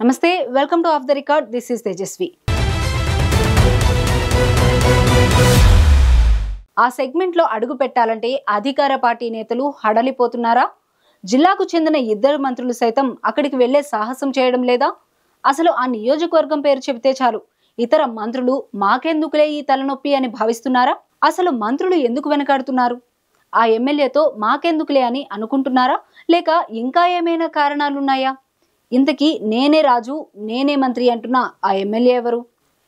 నమస్తే, welcome to off the record. This is Tejaswi. ఆ సెగ్మెంట్లో అడుగు పెట్టాలంటే అధికార పార్టీ నేతలు హడలిపోతున్నారా? జిల్లాకు చెందిన ఇద్దరు మంత్రులు సైతం అక్కడికి వెళ్లే సాహసం చేయడం లేదా? అసలు ఆ నియోజకవర్గం పేరు చెబితే చాలు ఇతర మంత్రులు మాకెందుకులే ఈ తలనొప్పి అని భావిస్తున్నారా? అసలు మంత్రులు ఎందుకు వెనకాడుతున్నారు? ఆ ఎమ్మెల్యేతో మాకెందుకులే అని అనుకుంటున్నారా, లేక ఇంకా ఏమైనా కారణాలున్నాయా? ఇంతకీ నేనే రాజు నేనే మంత్రి అంటున్న ఆ ఎమ్మెల్యే ఎవరు?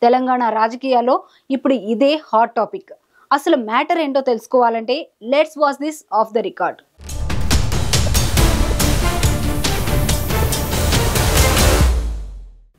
తెలంగాణ రాజకీయాల్లో ఇప్పుడు ఇదే హాట్ టాపిక్. అసలు మ్యాటర్ ఏంటో తెలుసుకోవాలంటే let's watch this of the record.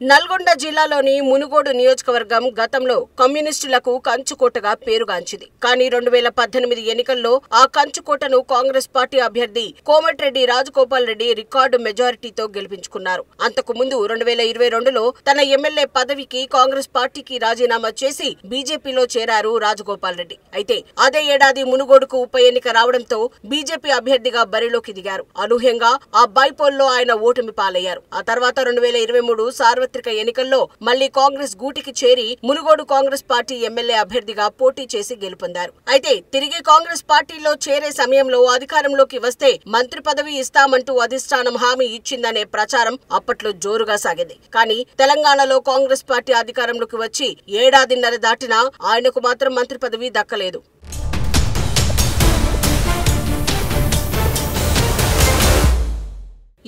Nalgonda జిల్లాలోని మునుగోడు నియోజకవర్గం గతంలో కమ్యూనిస్టులకు కంచుకోటగా పేరుగాంచింది. కానీ 2018 ఎన్నికల్లో ఆ కంచుకోటను కాంగ్రెస్ పార్టీ అభ్యర్థి కోమటిరెడ్డి రాజగోపాల్ రెడ్డి రికార్డు మెజారిటీతో గెలిపించుకున్నారు. అంతకు ముందు 2022లో తన ఎమ్మెల్యే పదవికి కాంగ్రెస్ పార్టీకి రాజీనామా చేసి బీజేపీలో చేరారు రాజగోపాల్ రెడ్డి. అయితే అదే ఏడాది మునుగోడుకు ఉప ఎన్నిక రావడంతో బీజేపీ అభ్యర్థిగా బరిలోకి దిగారు. అనూహ్యంగా ఆ బైపోల్లో ఆయన ఓటమి పాలయ్యారు. ఆ తర్వాత 2023 సార్వత్రిక ఎన్నికల్లో మళ్లీ కాంగ్రెస్ గూటికి చేరి మునుగోడు కాంగ్రెస్ పార్టీ ఎమ్మెల్యే అభ్యర్థిగా పోటీ చేసి గెలుపొందారు. అయితే తిరిగి కాంగ్రెస్ పార్టీలో చేరే సమయంలో అధికారంలోకి వస్తే మంత్రి పదవి ఇస్తామంటూ అధిష్టానం హామీ ఇచ్చిందనే ప్రచారం అప్పట్లో జోరుగా సాగింది. కానీ తెలంగాణలో కాంగ్రెస్ పార్టీ అధికారంలోకి వచ్చి ఏడాదిన్నర దాటినా ఆయనకు మాత్రం మంత్రి పదవి దక్కలేదు.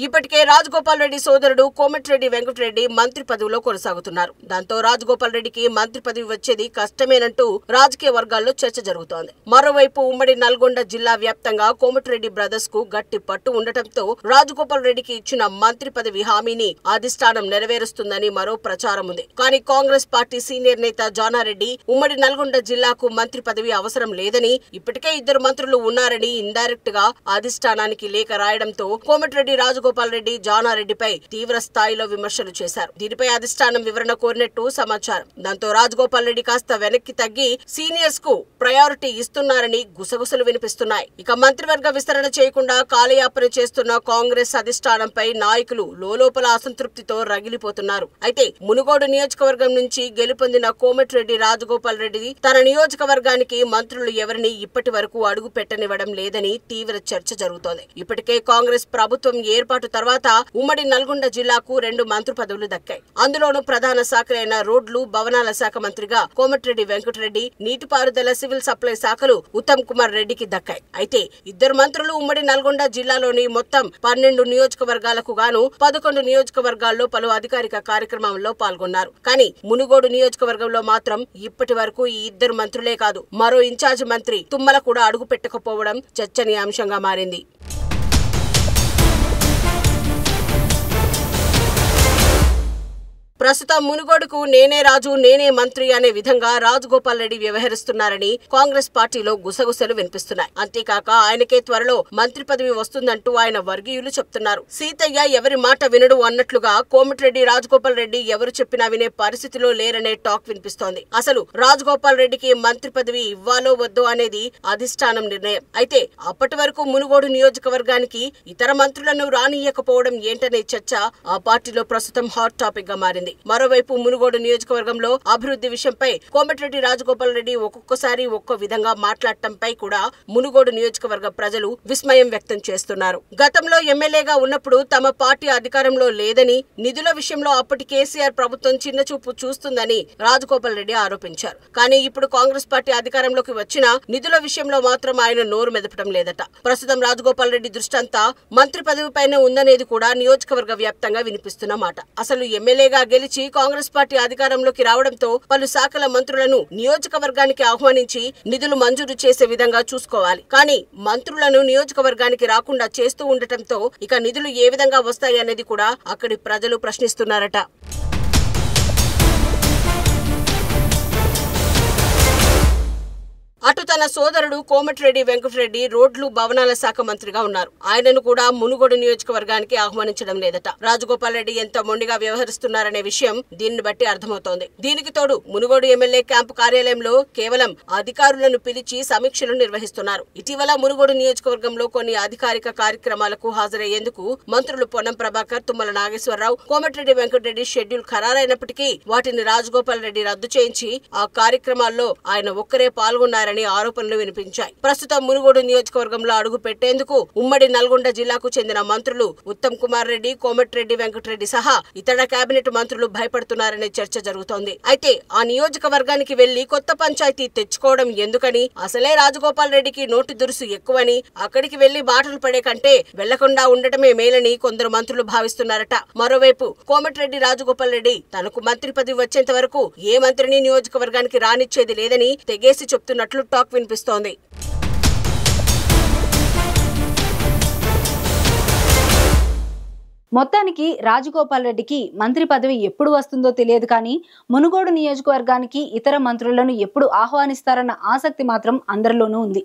ఇప్పటికే రాజగోపాల్ రెడ్డి సోదరుడు కోమటిరెడ్డి వెంకటరెడ్డి మంత్రి పదవిలో కొనసాగుతున్నారు. దాంతో రాజగోపాల్ రెడ్డికి మంత్రి పదవి వచ్చేది కష్టమేనంటూ రాజకీయ వర్గాల్లో చర్చ జరుగుతోంది. మరోవైపు ఉమ్మడి నల్గొండ జిల్లా వ్యాప్తంగా కోమటిరెడ్డి బ్రదర్స్ కు గట్టి పట్టు ఉండటంతో రాజగోపాల్ రెడ్డికి ఇచ్చిన మంత్రి పదవి హామీని అధిష్టానం నెరవేరుస్తుందని మరో ప్రచారం ఉంది. కానీ కాంగ్రెస్ పార్టీ సీనియర్ నేత జానారెడ్డి ఉమ్మడి నల్గొండ జిల్లాకు మంత్రి పదవి అవసరం లేదని, ఇప్పటికే ఇద్దరు మంత్రులు ఉన్నారని ఇండైరెక్ట్ గా అధిష్టానానికి లేఖ రాయడంతో కోమటిరెడ్డి రాజగోపాల్ రెడ్డి జానారెడ్డిపై తీవ్ర స్థాయిలో విమర్శలు చేశారు. దీనిపై అధిష్టానం వివరణ కోరినట్టు సమాచారం. దాంతో రాజగోపాల్ రెడ్డి కాస్త వెనక్కి తగ్గి సీనియర్స్ కు ప్రయారిటీ ఇస్తున్నారని గుసగుసలు వినిపిస్తున్నాయి. ఇక మంత్రివర్గ విస్తరణ చేయకుండా కాలయాపన చేస్తున్న కాంగ్రెస్ అధిష్టానంపై నాయకులు లోలోపల అసంతృప్తితో రగిలిపోతున్నారు. అయితే మునుగోడు నియోజకవర్గం నుంచి గెలుపొందిన కోమటిరెడ్డి రాజగోపాల్ రెడ్డి తన నియోజకవర్గానికి మంత్రులు ఎవరిని ఇప్పటి వరకు అడుగు పెట్టనివ్వడం లేదని తీవ్ర చర్చ జరుగుతోంది. ఇప్పటికే కాంగ్రెస్ ప్రభుత్వం ఏర్పాటు తర్వాత ఉమ్మడి నల్గొండ జిల్లాకు 2 మంత్రి పదవులు దక్కాయి. అందులోనూ ప్రధాన శాఖలైన రోడ్లు, భవనాల శాఖ మంత్రిగా కోమటిరెడ్డి వెంకటరెడ్డి, నీటిపారుదల, సివిల్ సప్లై శాఖలు ఉత్తమ్ కుమార్ రెడ్డికి దక్కాయి. అయితే ఇద్దరు మంత్రులు ఉమ్మడి నల్గొండ జిల్లాలోని మొత్తం 12 నియోజకవర్గాలకు గాను 11 నియోజకవర్గాల్లో పలు అధికారిక కార్యక్రమాల్లో పాల్గొన్నారు. కానీ మునుగోడు నియోజకవర్గంలో మాత్రం ఇప్పటి వరకు ఈ ఇద్దరు మంత్రులే కాదు, మరో ఇన్ఛార్జ్ మంత్రి తుమ్మల కూడా అడుగు పెట్టకపోవడం చర్చనీయాంశంగా మారింది. ప్రస్తుతం మునుగోడుకు నేనే రాజు నేనే మంత్రి అనే విధంగా రాజగోపాల్ రెడ్డి వ్యవహరిస్తున్నారని కాంగ్రెస్ పార్టీలో గుసగుసలు వినిపిస్తున్నాయి. అంతేకాక ఆయనకే త్వరలో మంత్రి పదవి వస్తుందంటూ ఆయన వర్గీయులు చెప్తున్నారు. సీతయ్య ఎవరి మాట వినడు అన్నట్లుగా కోమటిరెడ్డి రాజగోపాల్ రెడ్డి ఎవరు చెప్పినా వినే పరిస్థితిలో లేరనే టాక్ వినిపిస్తోంది. అసలు రాజగోపాల్ రెడ్డికి మంత్రి పదవి ఇవ్వాలో వద్దో అనేది అధిష్టానం నిర్ణయం. అయితే అప్పటి వరకు మునుగోడు నియోజకవర్గానికి ఇతర మంత్రులను రానియకపోవడం ఏంటనే చర్చ ఆ పార్టీలో ప్రస్తుతం హాట్ టాపిక్ గా మారింది. మరోవైపు మునుగోడు నియోజకవర్గంలో అభివృద్ధి విషయంపై కోమటిరెడ్డి రాజగోపాల్ రెడ్డి ఒక్కొక్కసారి ఒక్కో విధంగా మాట్లాడటంపై కూడా మునుగోడు నియోజకవర్గ ప్రజలు విస్మయం వ్యక్తం చేస్తున్నారు. గతంలో ఎమ్మెల్యేగా ఉన్నప్పుడు తమ పార్టీ అధికారంలో లేదని, నిధుల విషయంలో అప్పటి కేసీఆర్ ప్రభుత్వం చిన్నచూపు చూస్తుందని రాజగోపాల్ రెడ్డి ఆరోపించారు. కానీ ఇప్పుడు కాంగ్రెస్ పార్టీ అధికారంలోకి వచ్చినా నిధుల విషయంలో మాత్రం ఆయన నోరు మెదపడం లేదట. ప్రస్తుతం రాజగోపాల్ రెడ్డి దృష్టంతా మంత్రి పదవిపైనే ఉందనేది కూడా నియోజకవర్గ వ్యాప్తంగా వినిపిస్తున్న మాట. అసలు ఎమ్మెల్యేగా గెలిచి కాంగ్రెస్ పార్టీ అధికారంలోకి రావడంతో పలు శాఖల మంత్రులను నియోజకవర్గానికి ఆహ్వానించి నిధులు మంజూరు చేసే విధంగా చూసుకోవాలి. కానీ మంత్రులను నియోజకవర్గానికి రాకుండా చేస్తూ ఉండటంతో ఇక నిధులు ఏ విధంగా వస్తాయి అనేది కూడా అక్కడి ప్రజలు ప్రశ్నిస్తున్నారట. అటు తన తన సోదరుడు కోమటిరెడ్డి వెంకటరెడ్డి రోడ్లు భవనాల శాఖ మంత్రిగా ఉన్నారు. ఆయనను కూడా మునుగోడు నియోజకవర్గానికి ఆహ్వానించడం లేదట. రాజగోపాల్ రెడ్డి ఎంత మొండిగా వ్యవహరిస్తున్నారనే విషయం దీన్ని బట్టి అర్థమవుతోంది. దీనికి తోడు మునుగోడు ఎమ్మెల్యే క్యాంపు కార్యాలయంలో కేవలం అధికారులను పిలిచి సమీక్షలు నిర్వహిస్తున్నారు. ఇటీవల మునుగోడు నియోజకవర్గంలో కొన్ని అధికారిక కార్యక్రమాలకు హాజరయ్యేందుకు మంత్రులు పొన్నం ప్రభాకర్, తుమ్మల నాగేశ్వరరావు, కోమటిరెడ్డి వెంకటరెడ్డి షెడ్యూల్ ఖరారైనప్పటికీ వాటిని రాజగోపాల్ రెడ్డి రద్దు చేయించి ఆ కార్యక్రమాల్లో ఆయన ఒక్కరే పాల్గొన్నారని ఆరోపణలు వినిపించాయి. ప్రస్తుతం మునుగోడు నియోజకవర్గంలో అడుగు పెట్టేందుకు ఉమ్మడి నల్గొండ జిల్లాకు చెందిన మంత్రులు ఉత్తమ్ కుమార్ రెడ్డి, కోమటిరెడ్డి వెంకటరెడ్డి సహా ఇతర కేబినెట్ మంత్రులు భయపడుతున్నారనే చర్చ జరుగుతోంది. అయితే ఆ నియోజకవర్గానికి వెళ్లి కొత్త పంచాయతీ తెచ్చుకోవడం ఎందుకని, అసలే రాజగోపాల్ రెడ్డికి నోటి దురుసు ఎక్కువని అక్కడికి వెళ్లి మాటలు పడే కంటే వెళ్లకుండా ఉండటమే మేలని కొందరు మంత్రులు భావిస్తున్నారట. మరోవైపు కోమటిరెడ్డి రాజగోపాల్ రెడ్డి తనకు మంత్రి పదవి వచ్చేంత వరకు ఏ మంత్రిని నియోజకవర్గానికి రానిచ్చేది లేదని తెగేసి చెప్తున్నట్లు టాక్ వినిపిస్తోంది. మొత్తానికి రాజగోపాల్ రెడ్డికి మంత్రి పదవి ఎప్పుడు వస్తుందో తెలియదు, కానీ మునుగోడు నియోజకవర్గానికి ఇతర మంత్రులను ఎప్పుడు ఆహ్వానిస్తారన్న ఆసక్తి మాత్రం అందరిలోనూ ఉంది.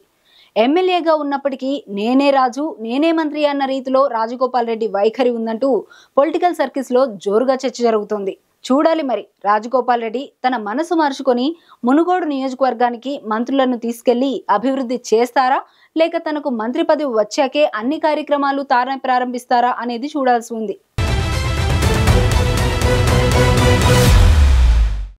ఎమ్మెల్యేగా ఉన్నప్పటికీ నేనే రాజు, నేనే మంత్రి అన్న రీతిలో రాజగోపాల్ రెడ్డి వైఖరి ఉందంటూ పొలిటికల్ సర్కిల్స్ లో జోరుగా చర్చ జరుగుతోంది. చూడాలి మరి రాజగోపాల్ రెడ్డి తన మనసు మార్చుకొని మునుగోడు నియోజకవర్గానికి మంత్రులను తీసుకెళ్లి అభివృద్ధి చేస్తారా, లేక తనకు మంత్రి పదవి వచ్చాకే అన్ని కార్యక్రమాలు తానే ప్రారంభిస్తారా అనేది చూడాల్సి ఉంది.